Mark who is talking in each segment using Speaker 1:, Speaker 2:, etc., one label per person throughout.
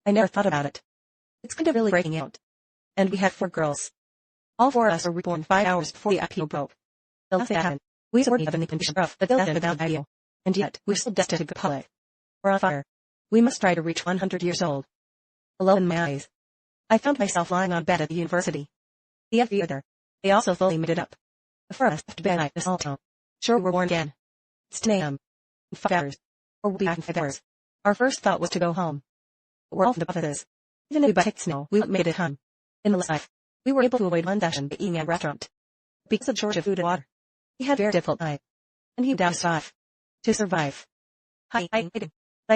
Speaker 1: I never thought about it. It's kind of really breaking out. And we had 4 girls. All 4 of us were reborn 5 hours before the IPO broke. The last thing that happened, we weren't even in the condition of, but they'll end without IPO. And yet, we're still destined to go public. We're on fire. We must try to reach 100 years old. Below in my eyes, I found myself lying on bed at the university. The FV other. They also fully made it up. The 4 of us left to bed at this all town. Sure, we're born again. It's 10 a.m. In 5 hours. Or we'll be back in 5 hours. Our first thought was to go home. But we're all from the buses. Even if we hit snow, we made it home. In the life, we were able to avoid one session by eating at a restaurant. Because of shortage of food and water. He had a very difficult night. And he down to survive. I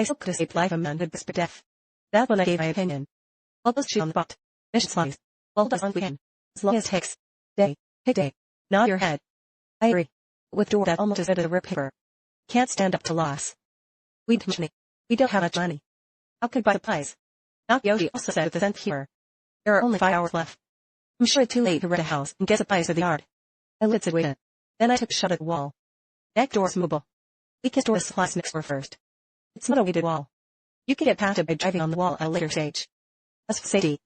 Speaker 1: still could have saved life a man who'd whispered death. That's when I gave my opinion. Help us chew on the spot. Mission slice. Hold us on we can. As long as it takes. Day. Nod your head. I agree. With door that almost as red as a rip paper. Can't stand up to loss. We don't have much money. How could buy supplies? Not Yoshi also said with a sense of humor. There are only 5 hours left. I'm sure it's too late to rent a house and get supplies for the yard. I lit it waited. Then I took a shot at the wall. That door's movable. We can store the supplies next door first. It's not a weighted wall. You can get past it by driving on the wall at a later stage. As for safety,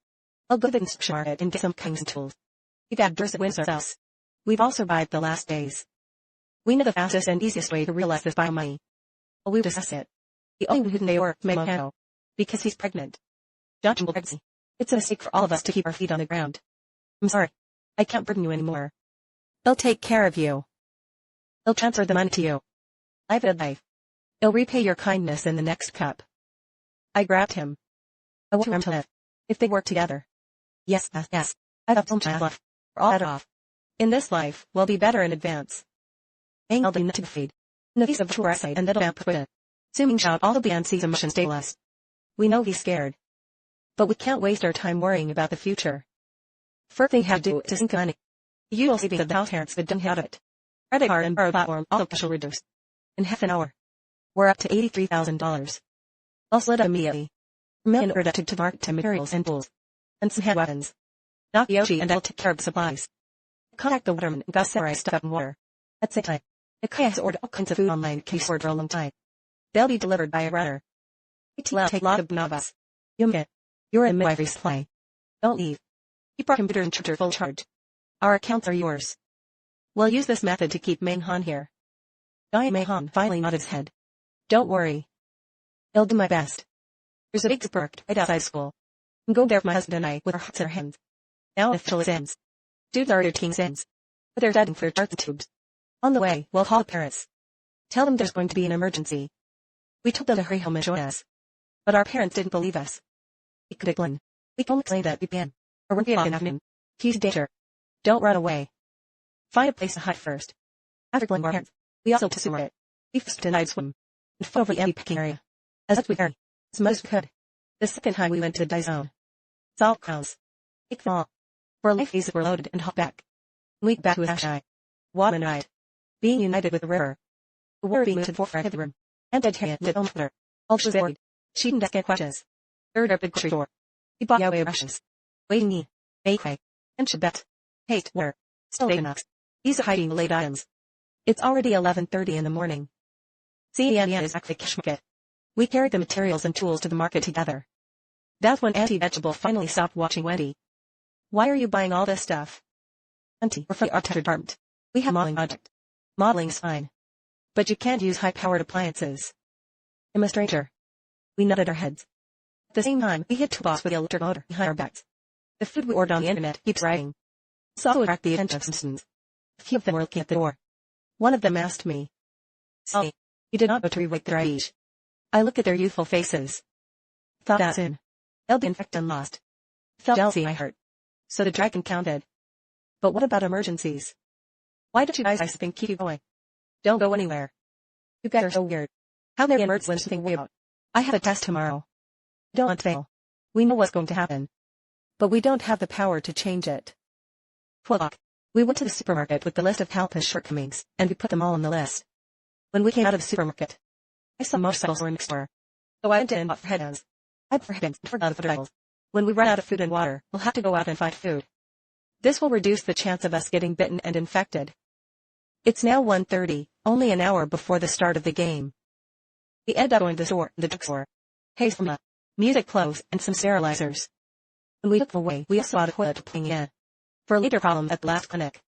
Speaker 1: I'll go to the construction market and get some cuttings and tools. We've had doors that wins ourselves. We've all survived the last days. We know the fastest and easiest way to realize this bio money. Well, we'll discuss it. The only one who can work may Mohano. Because he's pregnant. Judgmental pregnancy. It's a mistake for all of us to keep our feet on the ground. I'm sorry. I can't burden you anymore. They'll take care of you. They'll transfer the money to you. Live a life. They'll repay your kindness in the next cup. I grabbed him. I want them to live. If they work together. Yes. I have some child left. We're all better off. In this life, we'll be better in advance. I'll be not to feed. In the face of true eyesight and that'll amp with it. Assuming shout all of the NC's emotions stabilized. We know he's scared. But we can't waste our time worrying about the future. First thing had to do is sink money. The usual savings of the house parents would dunk out of it. Credit card and borrow platform auto cash will reduce. In half an hour. We're up to $83,000. I'll slid up immediately. Men ordered to market to materials and tools. And some hand weapons. Knock Yoshi and I'll take care of the supplies. Contact the waterman and got samurai stuff up in water. At the same time, Ikea has ordered all kinds of food online in case ordered for a long time. They'll be delivered by a runner. It'll take a lot of bonobas. You're in midwifery supply. Don't leave. Keep our computer and charger full charge. Our accounts are yours. We'll use this method to keep Mayhan here. Guy Mayhan finally nodded his head. Don't worry. I'll do my best. There's a big supermarket right outside school. I'm going there with my husband and I with our hearts in our hands. Now official is ends. Dudes are their team's ends. But they're studying for charts and tubes. On the way, we'll call the parents. Tell them there's going to be an emergency. We told them to hurry home and join us. But our parents didn't believe us. We could explain. We can only explain that we can. Or we're in the afternoon. He's danger. Don't run away. Find a place to hide first. After going our parents, we also to supermarket. We first denied swim. And fought over the empty picking area. As much we carried. As much as we could. The second time we went to the die zone. Solid crowns. Big fall. For a life phases were loaded and hot back. We back with Ashai. Waterman and I. Being united with the river. The water being moved to the forefront of the room. And dead Harriet did almost her. All she was worried. She didn't ask any questions. Third our big grocery store. He bought Yahweh Russians. Waiting me. Bakeway. And Shabbat. Hate water. Still Enox. These are hiding the late items. It's already 11:30 in the morning. CNN is actually cash market. We carried the materials and tools to the market together. That's when Auntie Vegetable finally stopped watching Wendy. Why are you buying all this stuff? Auntie, we're from the architecture department. We have a modeling project. Modeling is fine. But you can't use high-powered appliances. I'm a stranger. We nodded our heads. At the same time, we hit two boss with the electric motor behind our backs. The food we ordered on the internet keeps arriving. This also attracted the attention of some students. A few of them were looking at the door. One of them asked me. Sally, you did not go to rewrite their age. I looked at their youthful faces. Thought that soon. They'll be infected and lost. Felt jealousy I hurt. So the dragon counted. But what about emergencies? Why don't you guys think keep you going? Don't go anywhere. You guys are so weird. How there emerge when something way about? I have a test tomorrow. Don't want to fail. We know what's going to happen. But we don't have the power to change it. 12 o'clock. We went to the supermarket with the list of Halpa's shortcomings, and we put them all on the list. When we came out of the supermarket, I saw motorcycles were next door. So I went in and bought for headbands. I bought for headbands and forgot the photocycles. When we run out of food and water, we'll have to go out and find food. This will reduce the chance of us getting bitten and infected. It's now 1:30, only an hour before the start of the game. We end up going to the store, the drugstore. Hey, Selma. music clothes, and some sterilizers. When we took them away, we also had a toilet to playing in. For later problems at the last clinic.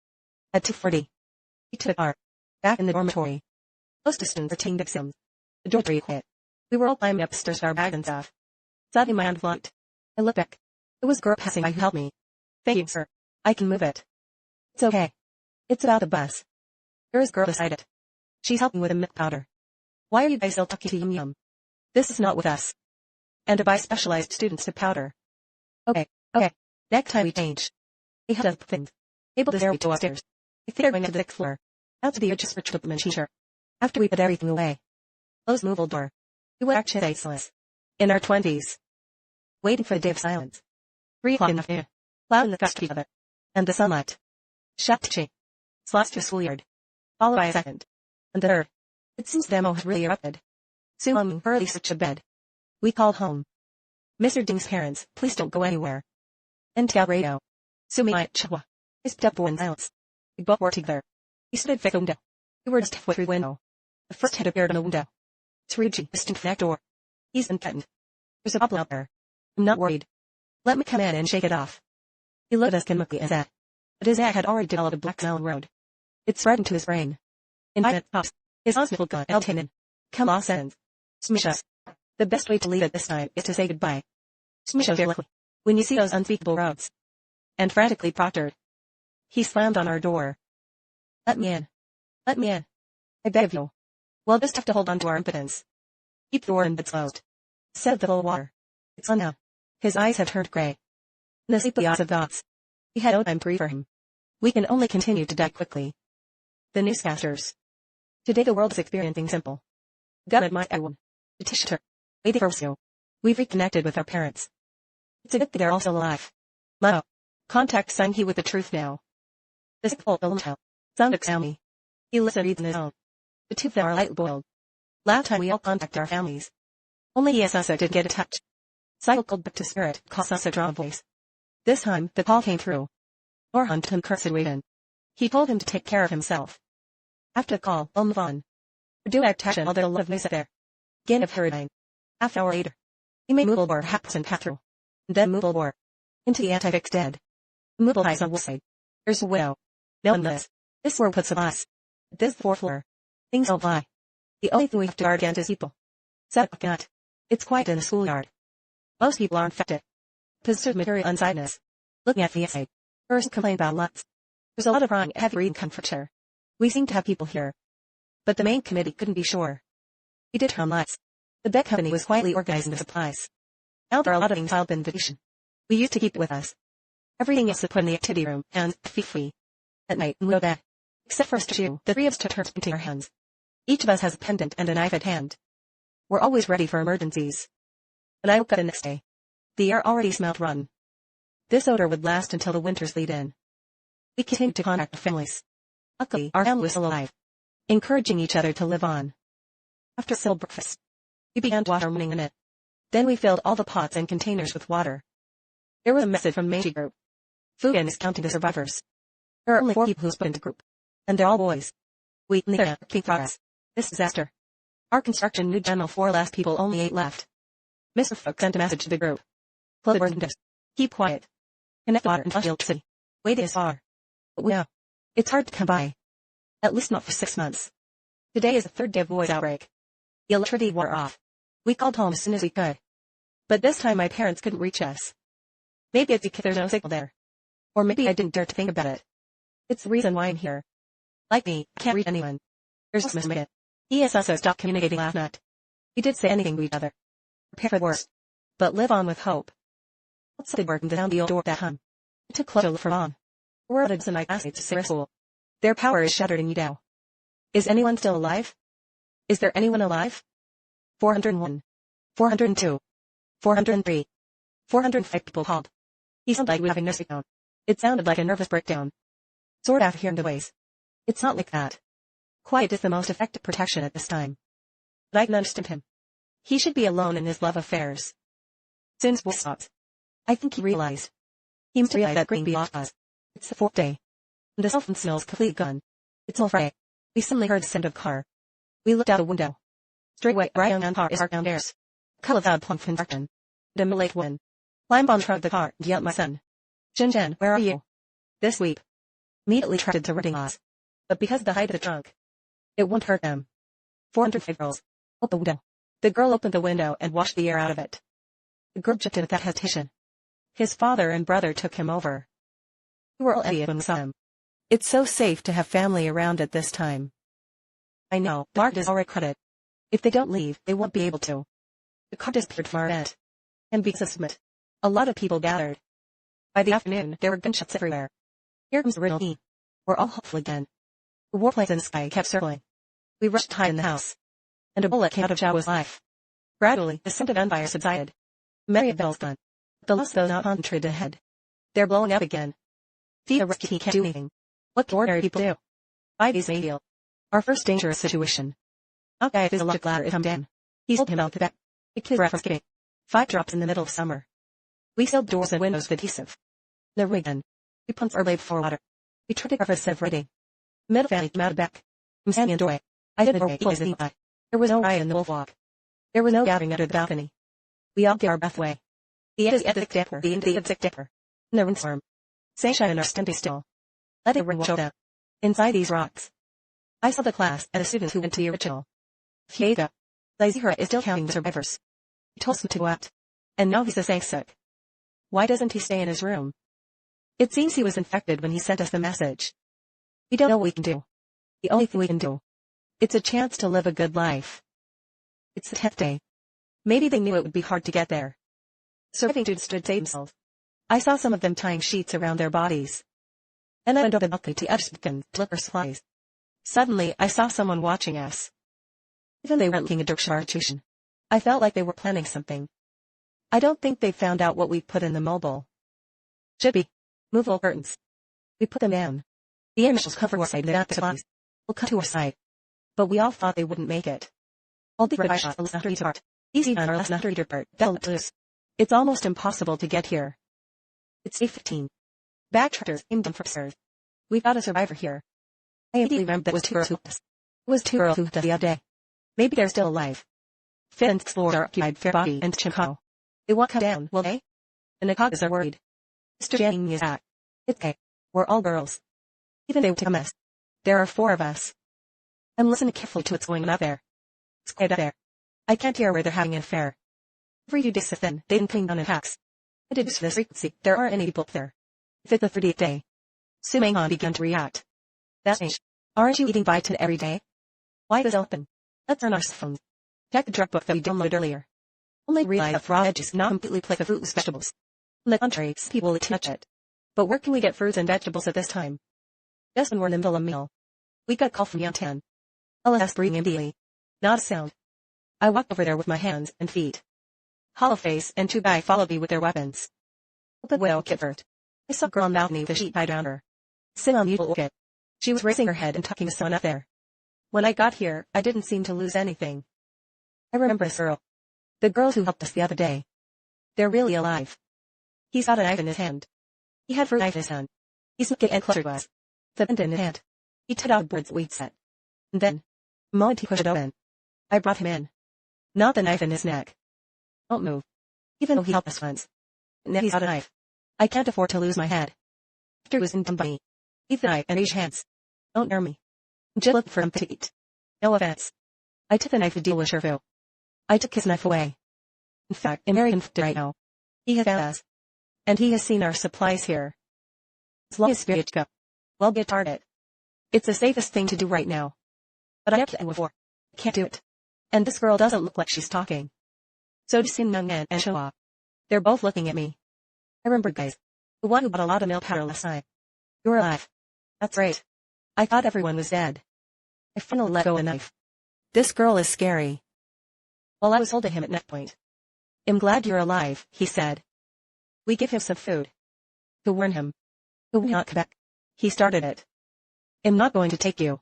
Speaker 1: At 2:40, we took our back in the dormitory. Most of the students were taking exams. The dormitory quit. We were all climbing upstairs with our bags and stuff. Suddenly my hand flunked. I looked back. It was a girl passing by who helped me. Thank you, sir. I can move it. It's okay. It's about the bus. There is a girl beside it. She's helping with a milk powder. Why are you guys still talking to Yum Yum? This is not with us. And to buy specialized students to powder. Okay. Next time we change. We had other things. Able to stairway to upstairs. I think we're going to the 6th floor. Out to the urges for Triple teacher. After we put everything away. Close movable door. We were actually ageless. In our 20s. Waiting for the day of silence. 3 o'clock in the afternoon. Cloud in the sky together. And the sunlight. Shut teaching. Slots to a schoolyard. Followed by a second. And the third. It seems the demo has really erupted. Soon early switch to bed. We called home. Mr. Ding's parents, please don't go anywhere. NTL radio. Sumi my chwa. I stepped forward in silence. We both were together. We stood at the window. We were just halfway through the window. The first head appeared on the window. It's Ryuji, distant from that door. He's been threatened. There's a problem out there. I'm not worried. Let me come in and shake it off. He looked at us chemically and said. But his eye had already developed a black smell on the road. It spread into his brain. In 5 minutes tops, his hospital gun Eltanen. Come on, sentence. Smisha. The best way to leave it this time is to say goodbye. Smisha fearlessly. When you see those unspeakable roads. And frantically proctored. He slammed on our door. Let me in. Let me in. I beg of you. We'll just have to hold on to our impotence. Keep the door and beds closed. Said the full water. It's on now. His eyes have turned gray. In the sleepy eyes of thoughts. We had no time to grieve for him. We can only continue to die quickly. The newscasters. Today the world is experiencing simple. God admires everyone. The tissue. Waiting for you. We've reconnected with our parents. It's a good thing they're also alive. Mao. Contact Sang-hee with the truth now. The sick full child. Sound Xiaomi. He listened reads on his own. The two of them are light boiled. Last time we all contacted our families. Only ESSO didn't get a touch. Cycle called back to spirit, calls us a drama voice. This time, the call came through. Orhan took cursed in. He told him to take care of himself. After the call, we'll move on. Do action all the love news there. Gain of paradigm. Half hour later. He made movable war haps and path through. And then movable war. Into the anti-fix dead. Movable eyes on one side. There's a widow. No one lives. This war puts of us. This is the 4th floor. Things don't fly. The only thing we have to guard against is people. Not. It's quiet in the schoolyard. Most people are infected. Positive material unsightness. Looking at the essay. First complain about lots. There's a lot of wrong heavy reading comforture. We seem to have people here. But the main committee couldn't be sure. We did her on lots. The Beck company was quietly organizing the supplies. Now there are a lot of things filed by invitation. We used to keep it with us. Everything else is put in the activity room, and free. At night, we go back. Except for Stu, the 3 of us took turns painting our hands. Each of us has a pendant and a knife at hand. We're always ready for emergencies. When I woke up the next day, the air already smelled rotten. This odor would last until the winters lead in. We continued to contact our families. Luckily, our family was still alive, encouraging each other to live on. After a simple breakfast, we began to wash our morning in it. Then we filled all the pots and containers with water. There was a message from Meiji Group. Fugan is counting the survivors. There are only 4 people who split into group. And they're all boys. We near keep progress. This disaster. Our construction new general 4 last people only 8 left. Mr. Fook sent a message to the group. Close the windows. Keep quiet. Connect water and electricity. Wait is far. But we know. It's hard to come by. At least not for 6 months. Today is the 3rd day of boys outbreak. The electricity wore off. We called home as soon as we could. But this time my parents couldn't reach us. Maybe it's because there's no signal there. Or maybe I didn't dare to think about it. It's the reason why I'm here. Like me, I can't reach anyone. There's Miss Mitt. He has also stopped communicating last night. We did say anything to each other. Prepare for the worst. But live on with hope. Outside working down the old door that hum. It took close to look for Mom. We're out of my classmates to Sarah school. Their power is shattered in Udao. Is anyone still alive? Is there anyone alive? 401. 402. 403. 405 people called. He sounded like we were having a nervous breakdown. It sounded like a nervous breakdown. Sort of hearing the ways. It's not like that. Quiet is the most effective protection at this time. But I can understand him. He should be alone in his love affairs. Since voice stopped. I think he realized. He must realize that green bee off us. It's the 4th day. And the cell phone signal's completely gone. It's all Friday. We suddenly heard the sound of a car. We looked out a window. Straight away, Brian and car is parked downstairs. A couple of loud plunk from Darkton. The late one. Climbed on trunk of the car and yelled, "My son. Shenzhen, where are you?" This weep. Immediately trotted to Reading Oz. But because of the height of the trunk, it won't hurt them. 405 girls. Open the window. The girl opened the window and washed the air out of it. The girl jumped in without hesitation. His father and brother took him over. We were all idiots when we saw him. It's so safe to have family around at this time. I know, Bart is already credited. If they don't leave, they won't be able to. The car disappeared from our event. And because of Smith, a lot of people gathered. By the afternoon, there were gunshots everywhere. Here comes the riddle E. We're all hopeful again. The warplanes in the sky kept circling. We rushed to hide in the house. And a bullet came out of Zhao's life. Gradually, the scent of gunfire subsided. Many bells gone. The lost those not concentrated ahead. They're blowing up again. Thea Risky can't do anything. What can ordinary people do? 5 days ideal. Our first dangerous situation. Our guy physiological ladder is come down. He's holding him out the back. The kid from skipping. 5 drops in the middle of summer. We sealed doors and windows with adhesive. The rig gun. We pumped our blade for water. We tried to cover the rating. Middle family came out of back. I'm standing in the doorway. I didn't know equals the eye. There was no riot in the wolf walk. There was no gathering under the balcony. We all get our breath away. The end is at the dipper. The end is the dipper. No windstorm. Sunshine and our standing still. Let it ring show down. Inside these rocks. I saw the class and the students who went to the original. Fiega. Lazihara is still counting the survivors. He told him to go out. And now he's saying sick. Why doesn't he stay in his room? It seems he was infected when he sent us the message. We don't know what we can do. The only thing we can do. It's a chance to live a good life. It's the 10th day. Maybe they knew it would be hard to get there. Surviving dudes stood save themselves. I saw some of them tying sheets around their bodies. Then I went over the balcony to Edgeton to look for supplies. Suddenly, I saw someone watching us. Even they weren't looking at direction of our institution. I felt like they were planning something. I don't think they found out what we put in the mobile. Should be. Movable curtains. We put them down. The initials cover our side without the supplies. We'll cut to our side. But we all thought they wouldn't make it. All the red shots the last after part. Easy on our last after eater part. Fell loose. It's almost impossible to get here. It's day 15. Backtrackers aimed them for stairs. We've got a survivor here. I immediately remembered that was 2 girls who us. It was 2 girls who us the other day. Maybe they're still alive. Finn and Explore are occupied Fairbody and Chicago. They won't come down, will they? The Nakagas are worried. Mr. Janning is back. It's okay. We're all girls. Even they will take a mess. There are 4 of us. I'm listening carefully to what's going on out there. It's quiet out there. I can't hear where they're having an affair. Every few days then, they didn't clean down in hacks. I deduce from this frequency, there aren't any people there. If it's the 30th day. Sumangon began to react. That's strange. Aren't you eating biotin every day? Why is it open? Let's turn our phones. Check the drug book that we downloaded earlier. Only realize that raw edges not completely play the fruit with vegetables. On the contrary, people will touch it. But where can we get fruits and vegetables at this time? Just when we're in the middle of a meal. We got a call from Yantan. LS breathing immediately. Not a sound. I walked over there with my hands and feet. Hollowface and 2 guys followed me with their weapons. Open whale kit first. I saw a girl on the balcony with a sheet tied around her. Sitting on the usual orchid. She was raising her head and talking to someone up there. When I got here, I didn't seem to lose anything. I remember this girl. The girls who helped us the other day. They're really alive. He's got a knife in his hand. He had a fruit knife in his hand. He's getting closer to us. The bend in his hand. He took out a bird's weed set. And then, the moment he pushed it open, I brought him in. Not the knife in his neck. Don't move. Even though he helped us once. Now he's got a knife. I can't afford to lose my head. After was in by me. Leave the knife and raise your hands. Don't near me. Just look for him to eat. No offense. I took the knife to deal with Shervu. I took his knife away. In fact, I'm very conflicted right now. He has found us. And he has seen our supplies here. As long as spirits go, we'll get target. It's the safest thing to do right now. But I have to end before. I can't do it. And this girl doesn't look like she's talking. So do Sin Myung and Shoa. They're both looking at me. I remember guys. The one who bought a lot of milk powder last night. You're alive. That's right. I thought everyone was dead. I finally let go of a knife. This girl is scary. While I was holding him at neck point. I'm glad you're alive, he said. We give him some food. To warn him. To not come back. He started it. I'm not going to take you.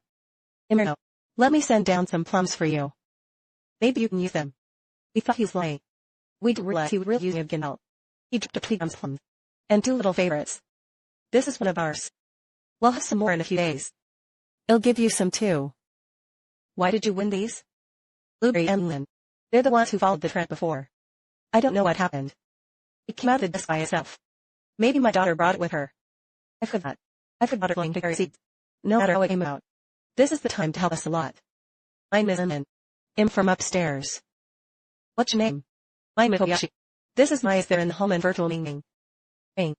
Speaker 1: No. Let me send down some plums for you. Maybe you can use them. We thought he was lying. We didn't realize he would really use a Gindel. He dropped a tweet on plums. And 2 little favorites. This is one of ours. We'll have some more in a few days. I'll give you some too. Why did you win these? Blueberry and Lynn. They're the ones who followed the trend before. I don't know what happened. It came out of the desk by itself. Maybe my daughter brought it with her. I forgot. I forgot her going to carry seeds. No matter how it came out. This is the time to help us a lot. I'm Ms. I'm from upstairs. What's your name? I'm Kobayashi. This is Maya. They're in the home and virtual meeting. Hey.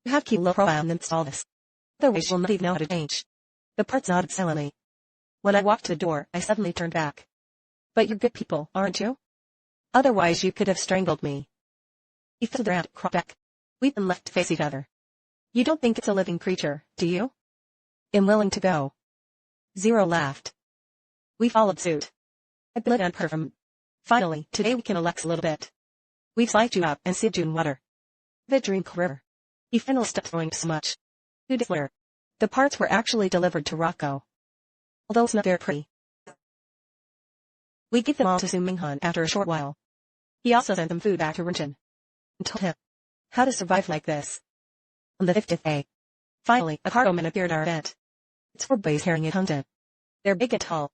Speaker 1: You have to keep low profile and install this. Otherwise you'll not even know how to change. The parts nodded silently. When I walked to the door, I suddenly turned back. But you're good people, aren't you? Otherwise you could have strangled me. He fiddled around, crawled back. We've been left to face each other. You don't think it's a living creature, do you? I'm willing to go. Zero laughed. We followed suit. I bled on perfume. Finally, today we can relax a little bit. We've sliced you up and sieved you in water. The dream river. He finally stopped throwing so much. To declare. The parts were actually delivered to Rocco. Although it's not very pretty. We gave them all to Su Minghan after a short while. He also sent them food back to Rinchen. And told him how to survive like this. On the 50th day. Finally, a cargo man appeared at our event. It's 4 boys carrying a content. They're big and tall.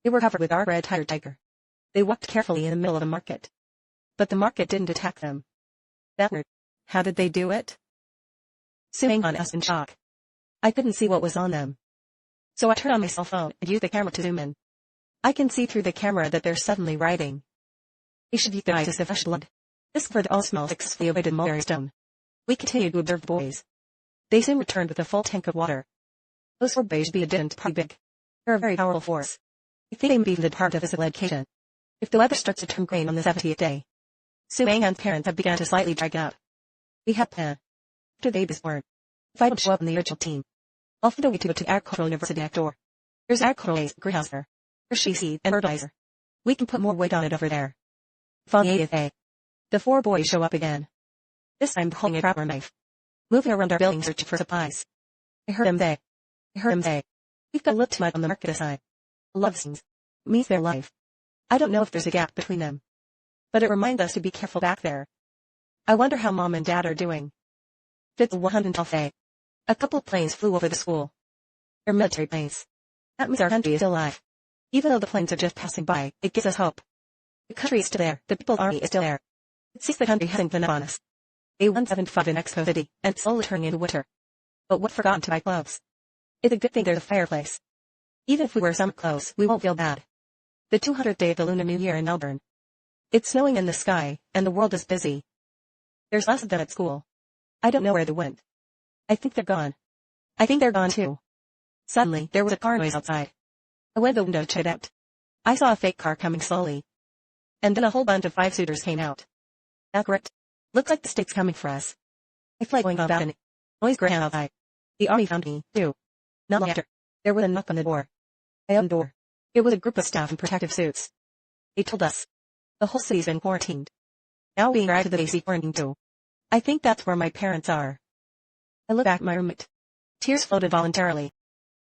Speaker 1: They were covered with our red tiger. They walked carefully in the middle of the market. But the market didn't attack them. That weird. How did they do it? Su Minghan asked in shock. I couldn't see what was on them. So I turned on my cell phone and used the camera to zoom in. I can see through the camera that they're suddenly riding. They should eat their eyes as if fresh blood. This for the all smells successfully avoided mulberry stone. We continued to observe the boys. They soon returned with a full tank of water. Those 4 boys should be a didn't pretty big. They're a very powerful force. I think they may be the part of physical education. If the weather starts to turn green on the 70th day. Su Minghan's parents have begun to slightly drag out. We have planned. After the baby's born. If I don't show up in the original team, I'll find a way to go to Agricultural University next door. There's agricultural greenhouse there. There's shea seed and fertilizer. We can put more weight on it over there. On the 80th day. The 4 boys show up again. This time holding a trapper knife. Moving around our building searching for supplies. I heard him say. We've got a little too much on the market aside. Love scenes. Means their life. I don't know if there's a gap between them. But it reminds us to be careful back there. I wonder how Mom and Dad are doing. It's 112th day. A couple of planes flew over the school. They're military planes. That means our country is still alive. Even though the planes are just passing by, it gives us hope. The country is still there. The People's Army is still there. It seems the country hasn't given up on us. A175 in Mexico City, and slowly turning into winter. But what forgotten to buy clothes? It's a good thing there's a fireplace. Even if we wear summer clothes, we won't feel bad. The 200th day of the Lunar New Year in Melbourne. It's snowing in the sky, and the world is busy. There's less of them at school. I don't know where they went. I think they're gone. I think they're gone too. Suddenly, there was a car noise outside. I went to the window to check it out. I saw a fake car coming slowly. And then a whole bunch of 5-suiters came out. That's correct. Looks like the state's coming for us. I feel like going about and noise grand outside. The army found me, too. Not long after, there was a knock on the door. I opened the door. It was a group of staff in protective suits. They told us. The whole city's been quarantined. Now being dragged to the basic quarantine too. I think that's where my parents are. I looked back at my roommate. Tears flowed involuntarily.